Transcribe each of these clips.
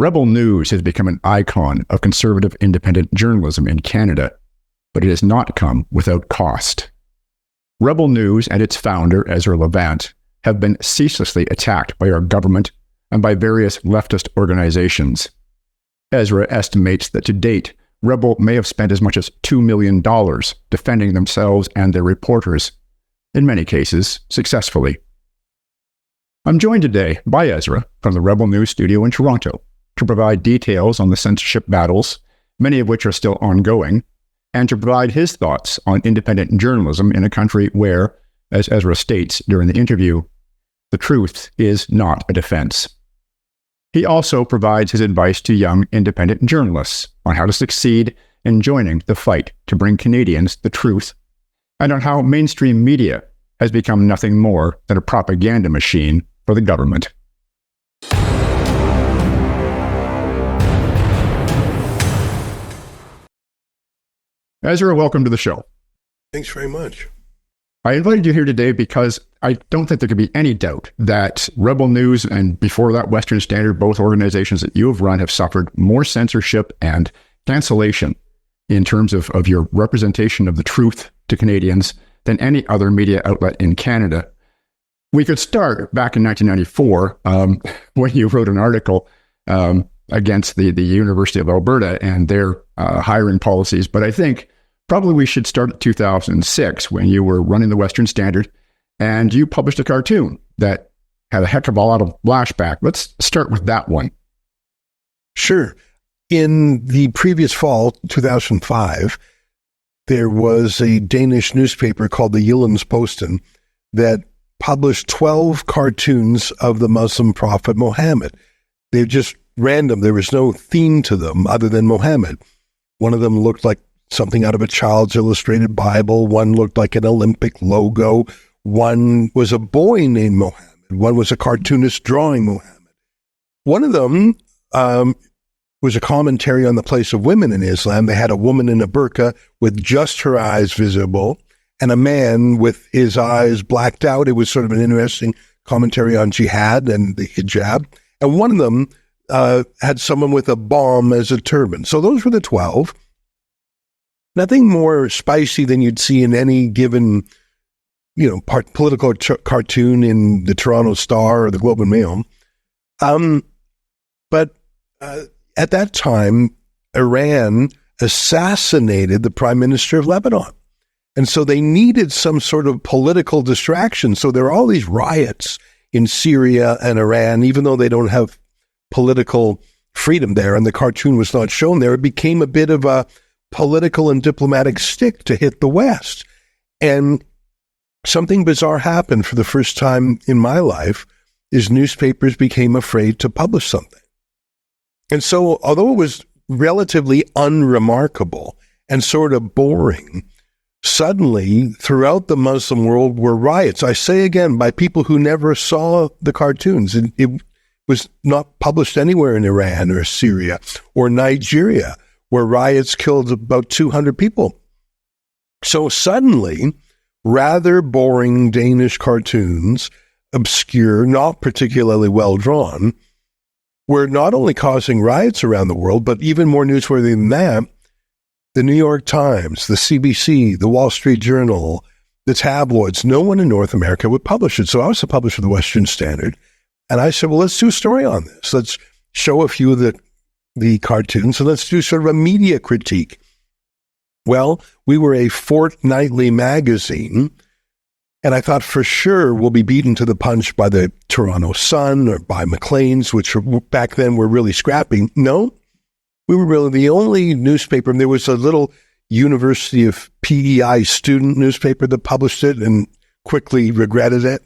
Rebel News has become an icon of conservative independent journalism in Canada, but it has not come without cost. Rebel News and its founder, Ezra Levant, have been ceaselessly attacked by our government and by various leftist organizations. Ezra estimates that to date, Rebel may have spent as much as $2 million defending themselves and their reporters, in many cases successfully. I'm joined today by Ezra from the Rebel News studio in Toronto to provide details on the censorship battles, many of which are still ongoing, and to provide his thoughts on independent journalism in a country where, as Ezra states during the interview, the truth is not a defense. He also provides his advice to young independent journalists on how to succeed in joining the fight to bring Canadians the truth, and on how mainstream media has become nothing more than a propaganda machine for the government. Ezra, welcome to the show. Thanks very much. I invited you here today because I don't think there could be any doubt that Rebel News and before that Western Standard, both organizations that you have run, have suffered more censorship and cancellation in terms of your representation of the truth to Canadians than any other media outlet in Canada. We could start back in 1994 when you wrote an article against the University of Alberta and their hiring policies. But I think probably we should start at 2006 when you were running the Western Standard and you published a cartoon that had a heck of a lot of flashback. Let's start with that one. Sure. In the previous fall, 2005, there was a Danish newspaper called the Jyllands-Posten that published 12 cartoons of the Muslim prophet Muhammad. They're just random. There was no theme to them other than Muhammad. One of them looked like something out of a child's illustrated Bible. One looked like an Olympic logo. One was a boy named Muhammad. One was a cartoonist drawing Muhammad. One of them was a commentary on the place of women in Islam. They had a woman in a burqa with just her eyes visible and a man with his eyes blacked out. It was sort of an interesting commentary on jihad and the hijab. And one of them had someone with a bomb as a turban. So those were the 12. Nothing more spicy than you'd see in any given, political cartoon in the Toronto Star or the Globe and Mail. But at that time, Iran assassinated the Prime Minister of Lebanon. And so they needed some sort of political distraction. So there are all these riots in Syria and Iran, even though they don't have political freedom there, and the cartoon was not shown there. It became a bit of a political and diplomatic stick to hit the West. And something bizarre happened for the first time in my life is newspapers became afraid to publish something. And so, although it was relatively unremarkable and sort of boring, suddenly throughout the Muslim world were riots. I say again, by people who never saw the cartoons. It was not published anywhere in Iran or Syria or Nigeria, where riots killed about 200 people. So suddenly, rather boring Danish cartoons, obscure, not particularly well drawn, were not only causing riots around the world, but even more newsworthy than that, the New York Times, the CBC, the Wall Street Journal, the tabloids, no one in North America would publish it. So I was the publisher of the Western Standard. And I said, well, let's do a story on this. Let's show a few of the cartoons, and let's do sort of a media critique. Well, we were a fortnightly magazine, and I thought for sure we'll be beaten to the punch by the Toronto Sun or by Maclean's, which back then were really scrappy. No, we were really the only newspaper. And there was a little University of PEI student newspaper that published it and quickly regretted it.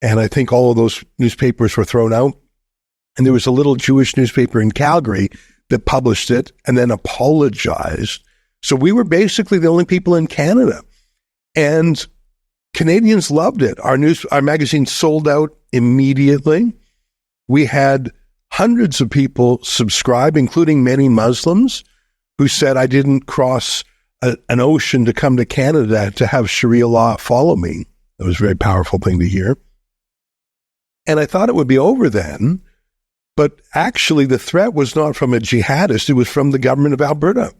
And I think all of those newspapers were thrown out. And there was a little Jewish newspaper in Calgary that published it and then apologized. So we were basically the only people in Canada. And Canadians loved it. Our magazine sold out immediately. We had hundreds of people subscribe, including many Muslims, who said, I didn't cross an ocean to come to Canada to have Sharia law follow me. That was a very powerful thing to hear. And I thought it would be over then. But actually, the threat was not from a jihadist. It was from the government of Alberta,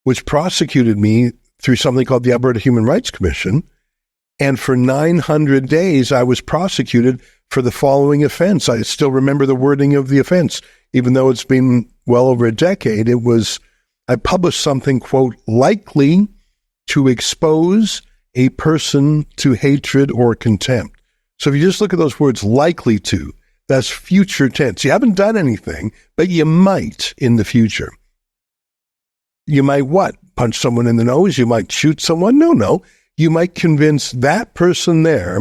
which prosecuted me through something called the Alberta Human Rights Commission. And for 900 days, I was prosecuted for the following offense. I still remember the wording of the offense, even though it's been well over a decade. It was, I published something, quote, likely to expose a person to hatred or contempt. So if you just look at those words, likely to, that's future tense. You haven't done anything, but you might in the future. You might what? Punch someone in the nose? You might shoot someone? No. You might convince that person there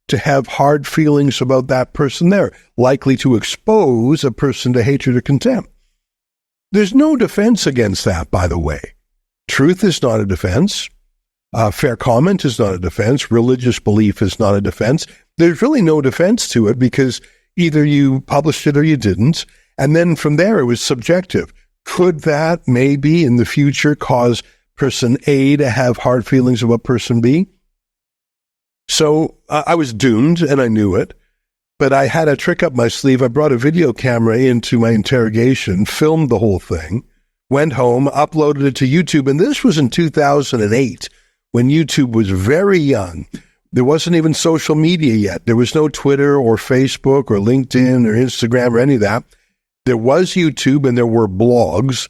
to have hard feelings about that person there, likely to expose a person to hatred or contempt. There's no defense against that, by the way. Truth is not a defense. Fair comment is not a defense. Religious belief is not a defense. There's really no defense to it because either you published it or you didn't. And then from there, it was subjective. Could that maybe in the future cause person A to have hard feelings about person B? So I was doomed and I knew it, but I had a trick up my sleeve. I brought a video camera into my interrogation, filmed the whole thing, went home, uploaded it to YouTube. And this was in 2008 when YouTube was very young. There wasn't even social media yet. There was no Twitter or Facebook or LinkedIn or Instagram or any of that. There was YouTube and there were blogs.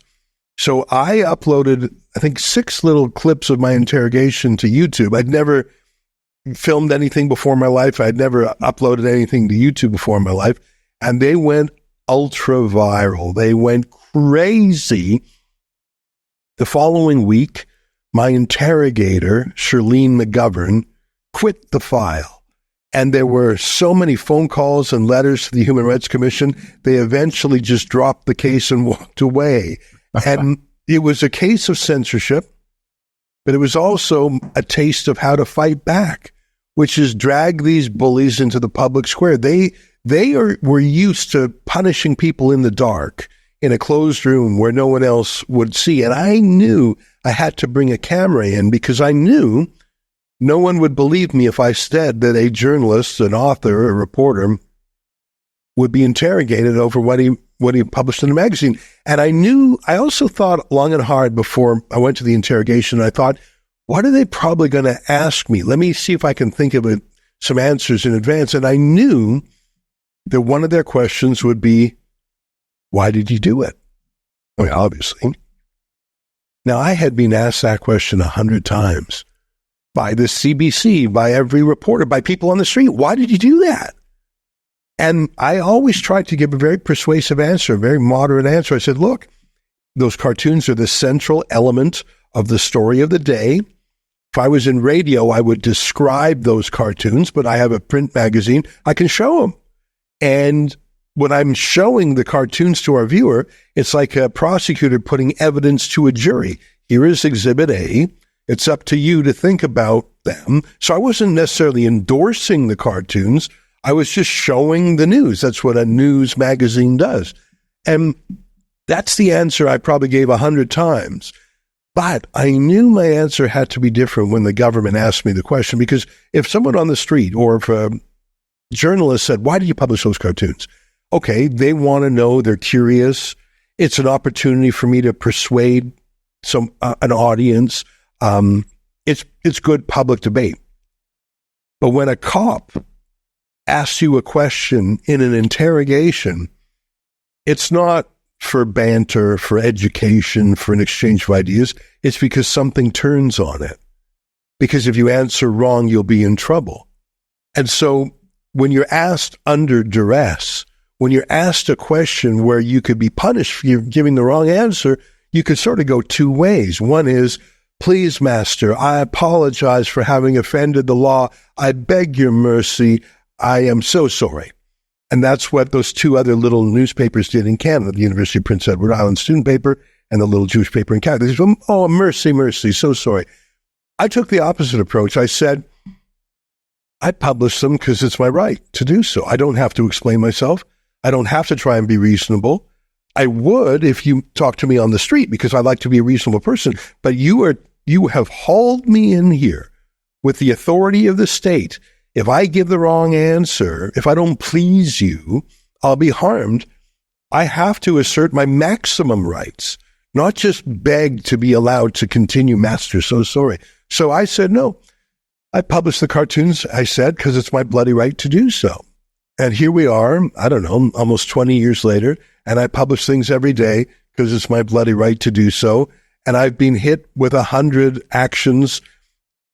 So I uploaded, I think, 6 little clips of my interrogation to YouTube. I'd never filmed anything before in my life. I'd never uploaded anything to YouTube before in my life. And they went ultra viral. They went crazy. The following week, my interrogator, Shirlene McGovern, quit the file. And there were so many phone calls and letters to the Human Rights Commission, they eventually just dropped the case and walked away. And it was a case of censorship, but it was also a taste of how to fight back, which is drag these bullies into the public square. They were used to punishing people in the dark in a closed room where no one else would see. And I knew I had to bring a camera in because I knew no one would believe me if I said that a journalist, an author, a reporter would be interrogated over what he published in a magazine. And I also thought long and hard before I went to the interrogation. I thought, what are they probably going to ask me? Let me see if I can think of some answers in advance. And I knew that one of their questions would be, why did you do it? I mean, obviously. Now, I had been asked that question 100 times by the CBC, by every reporter, by people on the street. Why did you do that? And I always tried to give a very persuasive answer, a very moderate answer. I said, look, those cartoons are the central element of the story of the day. If I was in radio, I would describe those cartoons, but I have a print magazine. I can show them. And when I'm showing the cartoons to our viewer, it's like a prosecutor putting evidence to a jury. Here is Exhibit A. It's up to you to think about them. So I wasn't necessarily endorsing the cartoons. I was just showing the news. That's what a news magazine does. And that's the answer I probably gave 100 times. But I knew my answer had to be different when the government asked me the question, because if someone on the street or if a journalist said, why did you publish those cartoons? Okay, they want to know, they're curious. It's an opportunity for me to persuade an audience. It's good public debate. But when a cop asks you a question in an interrogation, it's not for banter, for education, for an exchange of ideas. It's because something turns on it. Because if you answer wrong, you'll be in trouble. And so when you're asked under duress, when you're asked a question where you could be punished for giving the wrong answer, you could sort of go 2 ways. One is, please, master, I apologize for having offended the law. I beg your mercy. I am so sorry. And that's what those 2 other little newspapers did in Canada, the University of Prince Edward Island student paper and the little Jewish paper in Canada. They said, oh, mercy, mercy, so sorry. I took the opposite approach. I said, I publish them because it's my right to do so. I don't have to explain myself. I don't have to try and be reasonable. I would if you talk to me on the street because I like to be a reasonable person. But you have hauled me in here with the authority of the state. If I give the wrong answer, if I don't please you, I'll be harmed. I have to assert my maximum rights, not just beg to be allowed to continue, Master, so sorry. So I said, no. I published the cartoons, I said, because it's my bloody right to do so. And here we are, I don't know, almost 20 years later, and I publish things every day because it's my bloody right to do so. And I've been hit with 100 actions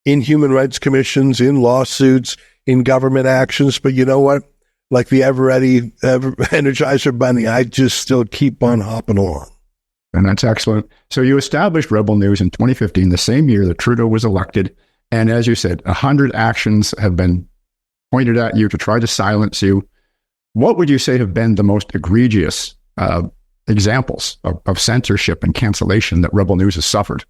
in human rights commissions, in lawsuits, in government actions. But you know what? Like the ever-ready Energizer Bunny, I just still keep on hopping along. And that's excellent. So you established Rebel News in 2015, the same year that Trudeau was elected. And as you said, 100 actions have been pointed at you to try to silence you. What would you say have been the most egregious examples of censorship and cancellation that Rebel News has suffered?